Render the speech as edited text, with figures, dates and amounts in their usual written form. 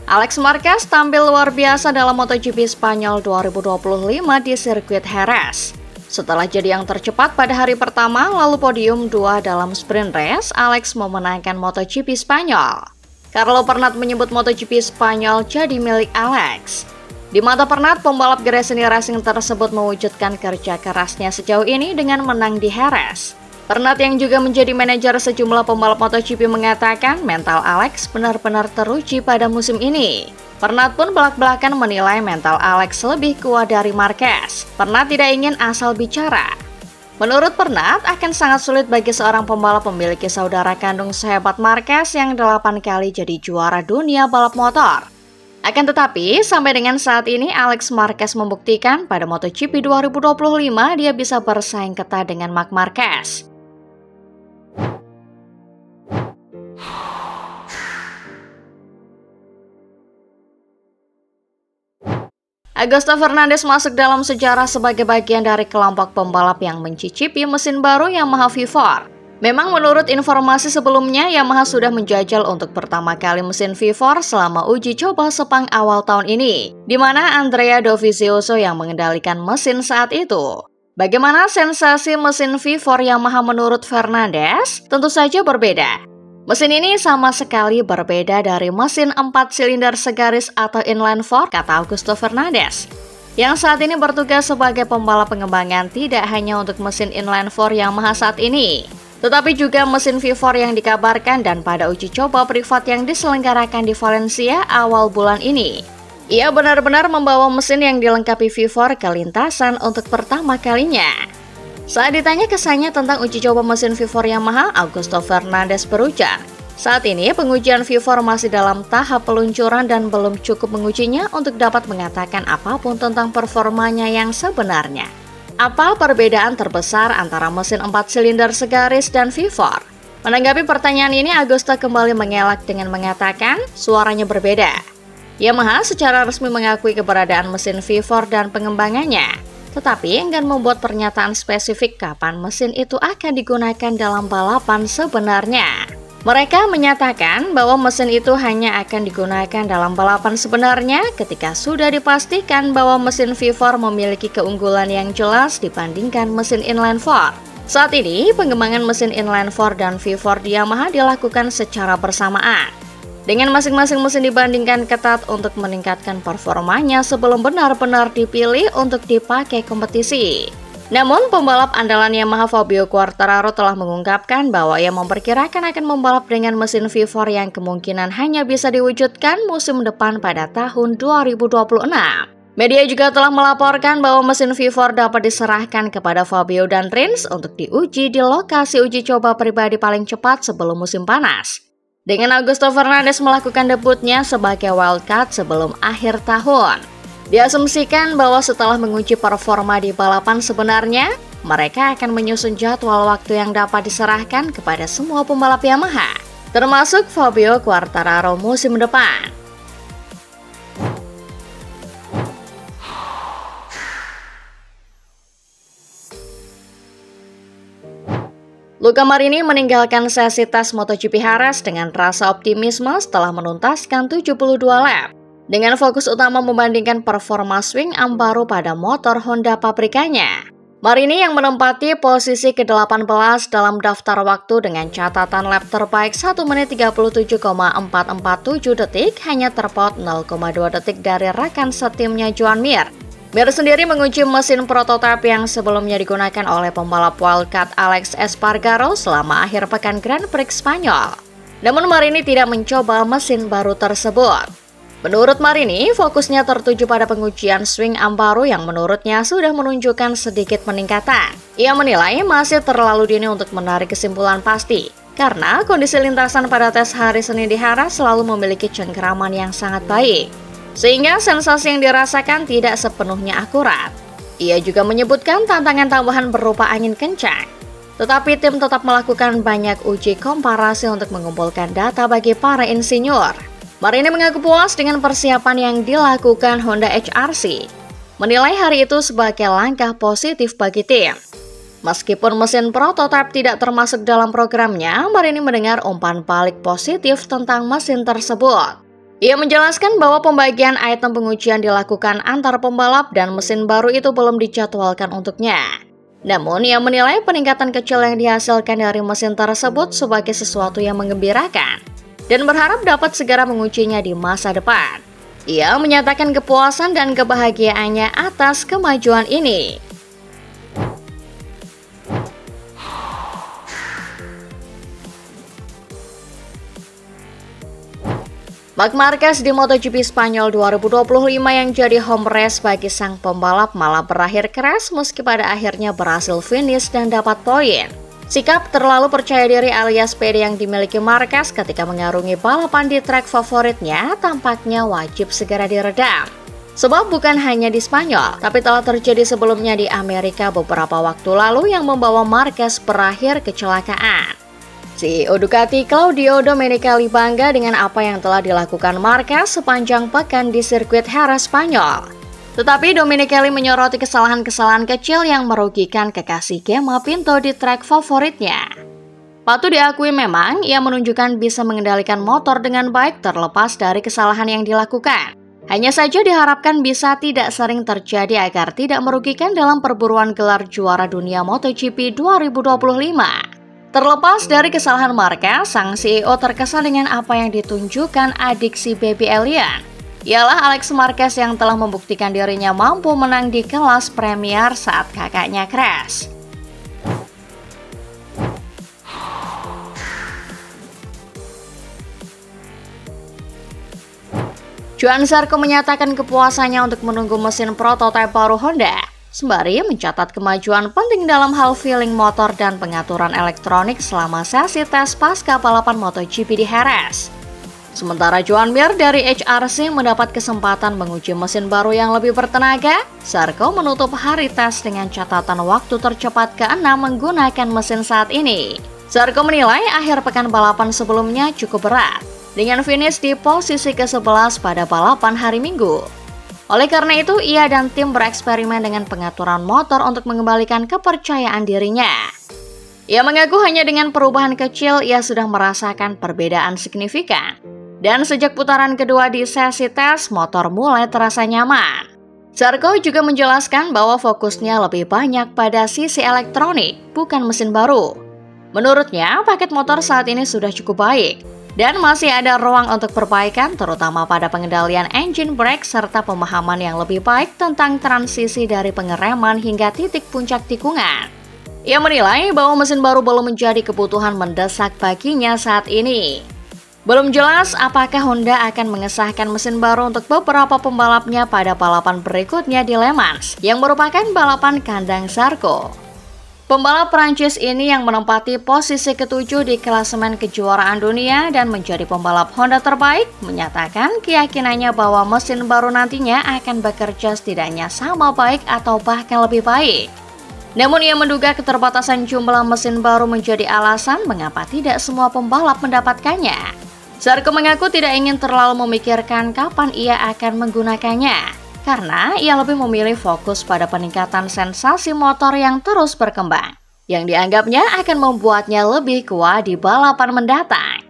Alex Marquez tampil luar biasa dalam MotoGP Spanyol 2025 di sirkuit Jerez. Setelah jadi yang tercepat pada hari pertama, lalu podium 2 dalam sprint race, Alex memenangkan MotoGP Spanyol. Carlo Pernat menyebut MotoGP Spanyol jadi milik Alex. Di mata Pernat, pembalap Gresini Racing tersebut mewujudkan kerja kerasnya sejauh ini dengan menang di Jerez. Pernat yang juga menjadi manajer sejumlah pembalap MotoGP mengatakan mental Alex benar-benar teruji pada musim ini. Pernat pun belak-belakan menilai mental Alex lebih kuat dari Marquez. Pernat tidak ingin asal bicara. Menurut Pernat, akan sangat sulit bagi seorang pembalap memiliki saudara kandung sehebat Marquez yang 8 kali jadi juara dunia balap motor. Akan tetapi, sampai dengan saat ini Alex Marquez membuktikan pada MotoGP 2025 dia bisa bersaing ketat dengan Marc Marquez. Augusto Fernandez masuk dalam sejarah sebagai bagian dari kelompok pembalap yang mencicipi mesin baru Yamaha V4. Memang menurut informasi sebelumnya, Yamaha sudah menjajal untuk pertama kali mesin V4 selama uji coba Sepang awal tahun ini, di mana Andrea Dovizioso yang mengendalikan mesin saat itu. Bagaimana sensasi mesin V4 Yamaha menurut Fernandez? Tentu saja berbeda. Mesin ini sama sekali berbeda dari mesin 4 silinder segaris atau inline-4, kata Augusto Fernandez, yang saat ini bertugas sebagai pembalap pengembangan tidak hanya untuk mesin inline-4 Yamaha saat ini, tetapi juga mesin V4 yang dikabarkan dan pada uji coba privat yang diselenggarakan di Valencia awal bulan ini. Ia benar-benar membawa mesin yang dilengkapi V4 ke lintasan untuk pertama kalinya. Saat ditanya kesannya tentang uji coba mesin V4 Yamaha, Augusto Fernandez berujar, saat ini pengujian V4 masih dalam tahap peluncuran dan belum cukup mengujinya untuk dapat mengatakan apapun tentang performanya yang sebenarnya. Apa perbedaan terbesar antara mesin 4 silinder segaris dan V4? Menanggapi pertanyaan ini, Augusto kembali mengelak dengan mengatakan suaranya berbeda. Yamaha secara resmi mengakui keberadaan mesin V4 dan pengembangannya, tetapi enggan membuat pernyataan spesifik kapan mesin itu akan digunakan dalam balapan sebenarnya. Mereka menyatakan bahwa mesin itu hanya akan digunakan dalam balapan sebenarnya ketika sudah dipastikan bahwa mesin V4 memiliki keunggulan yang jelas dibandingkan mesin inline-4. Saat ini, pengembangan mesin inline-4 dan V4 di Yamaha dilakukan secara bersamaan, dengan masing-masing mesin dibandingkan ketat untuk meningkatkan performanya sebelum benar-benar dipilih untuk dipakai kompetisi. Namun, pembalap andalan Yamaha Fabio Quartararo telah mengungkapkan bahwa ia memperkirakan akan membalap dengan mesin V4 yang kemungkinan hanya bisa diwujudkan musim depan pada tahun 2026. Media juga telah melaporkan bahwa mesin V4 dapat diserahkan kepada Fabio dan Rins untuk diuji di lokasi uji coba pribadi paling cepat sebelum musim panas, dengan Augusto Fernandez melakukan debutnya sebagai wildcard sebelum akhir tahun. Diasumsikan bahwa setelah menguji performa di balapan sebenarnya, mereka akan menyusun jadwal waktu yang dapat diserahkan kepada semua pembalap Yamaha, termasuk Fabio Quartararo musim depan. Luca Marini meninggalkan sesi tes MotoGP Jerez dengan rasa optimisme setelah menuntaskan 72 lap, dengan fokus utama membandingkan performa swing arm baru pada motor Honda pabrikannya. Marini yang menempati posisi ke-18 dalam daftar waktu dengan catatan lap terbaik 1 menit 37,447 detik hanya terpaut 0,2 detik dari rekan setimnya Joan Mir. Mir sendiri menguji mesin prototipe yang sebelumnya digunakan oleh pembalap wildcard Alex Espargaro selama akhir pekan Grand Prix Spanyol. Namun Marini tidak mencoba mesin baru tersebut. Menurut Marini, fokusnya tertuju pada pengujian swing arm baru yang menurutnya sudah menunjukkan sedikit peningkatan. Ia menilai masih terlalu dini untuk menarik kesimpulan pasti, karena kondisi lintasan pada tes hari Senin di Jerez selalu memiliki cengkeraman yang sangat baik, sehingga sensasi yang dirasakan tidak sepenuhnya akurat. Ia juga menyebutkan tantangan tambahan berupa angin kencang, tetapi tim tetap melakukan banyak uji komparasi untuk mengumpulkan data bagi para insinyur. Marini mengaku puas dengan persiapan yang dilakukan Honda HRC, menilai hari itu sebagai langkah positif bagi tim. Meskipun mesin prototipe tidak termasuk dalam programnya, Marini mendengar umpan balik positif tentang mesin tersebut. Ia menjelaskan bahwa pembagian item pengujian dilakukan antar pembalap dan mesin baru itu belum dijadwalkan untuknya. Namun, ia menilai peningkatan kecil yang dihasilkan dari mesin tersebut sebagai sesuatu yang menggembirakan dan berharap dapat segera mengujinya di masa depan. Ia menyatakan kepuasan dan kebahagiaannya atas kemajuan ini. Marc Marquez di MotoGP Spanyol 2025 yang jadi home race bagi sang pembalap malah berakhir keras meski pada akhirnya berhasil finish dan dapat poin. Sikap terlalu percaya diri alias pede yang dimiliki Marquez ketika mengarungi balapan di trek favoritnya tampaknya wajib segera diredam. Sebab bukan hanya di Spanyol, tapi telah terjadi sebelumnya di Amerika beberapa waktu lalu yang membawa Marquez berakhir kecelakaan. CEO Ducati Claudio Domenicali bangga dengan apa yang telah dilakukan Marquez sepanjang pekan di sirkuit Jerez Spanyol. Tetapi Domenicali menyoroti kesalahan-kesalahan kecil yang merugikan kekasih Gemma Pinto di trek favoritnya. Patut diakui memang ia menunjukkan bisa mengendalikan motor dengan baik terlepas dari kesalahan yang dilakukan. Hanya saja diharapkan bisa tidak sering terjadi agar tidak merugikan dalam perburuan gelar juara dunia MotoGP 2025. Terlepas dari kesalahan Marquez, sang CEO terkesan dengan apa yang ditunjukkan adik si baby alien. Ialah Alex Marquez yang telah membuktikan dirinya mampu menang di kelas Premier saat kakaknya crash. Johan Zarco menyatakan kepuasannya untuk menunggu mesin prototipe baru Honda, sembari mencatat kemajuan penting dalam hal feeling motor dan pengaturan elektronik selama sesi tes pasca balapan MotoGP di Jerez. Sementara Joan Mir dari HRC mendapat kesempatan menguji mesin baru yang lebih bertenaga, Zarco menutup hari tes dengan catatan waktu tercepat ke-6 menggunakan mesin saat ini. Zarco menilai akhir pekan balapan sebelumnya cukup berat, dengan finish di posisi ke-11 pada balapan hari Minggu. Oleh karena itu, ia dan tim bereksperimen dengan pengaturan motor untuk mengembalikan kepercayaan dirinya. Ia mengaku hanya dengan perubahan kecil ia sudah merasakan perbedaan signifikan. Dan sejak putaran kedua di sesi tes, motor mulai terasa nyaman. Zarco juga menjelaskan bahwa fokusnya lebih banyak pada sisi elektronik, bukan mesin baru. Menurutnya, paket motor saat ini sudah cukup baik. Dan masih ada ruang untuk perbaikan terutama pada pengendalian engine brake serta pemahaman yang lebih baik tentang transisi dari pengereman hingga titik puncak tikungan. Ia menilai bahwa mesin baru belum menjadi kebutuhan mendesak baginya saat ini. Belum jelas apakah Honda akan mengesahkan mesin baru untuk beberapa pembalapnya pada balapan berikutnya di Le Mans yang merupakan balapan kandang Zarco. Pembalap Prancis ini yang menempati posisi ke-7 di klasemen kejuaraan dunia dan menjadi pembalap Honda terbaik, menyatakan keyakinannya bahwa mesin baru nantinya akan bekerja setidaknya sama baik atau bahkan lebih baik. Namun ia menduga keterbatasan jumlah mesin baru menjadi alasan mengapa tidak semua pembalap mendapatkannya. Zarco mengaku tidak ingin terlalu memikirkan kapan ia akan menggunakannya, karena ia lebih memilih fokus pada peningkatan sensasi motor yang terus berkembang, yang dianggapnya akan membuatnya lebih kuat di balapan mendatang.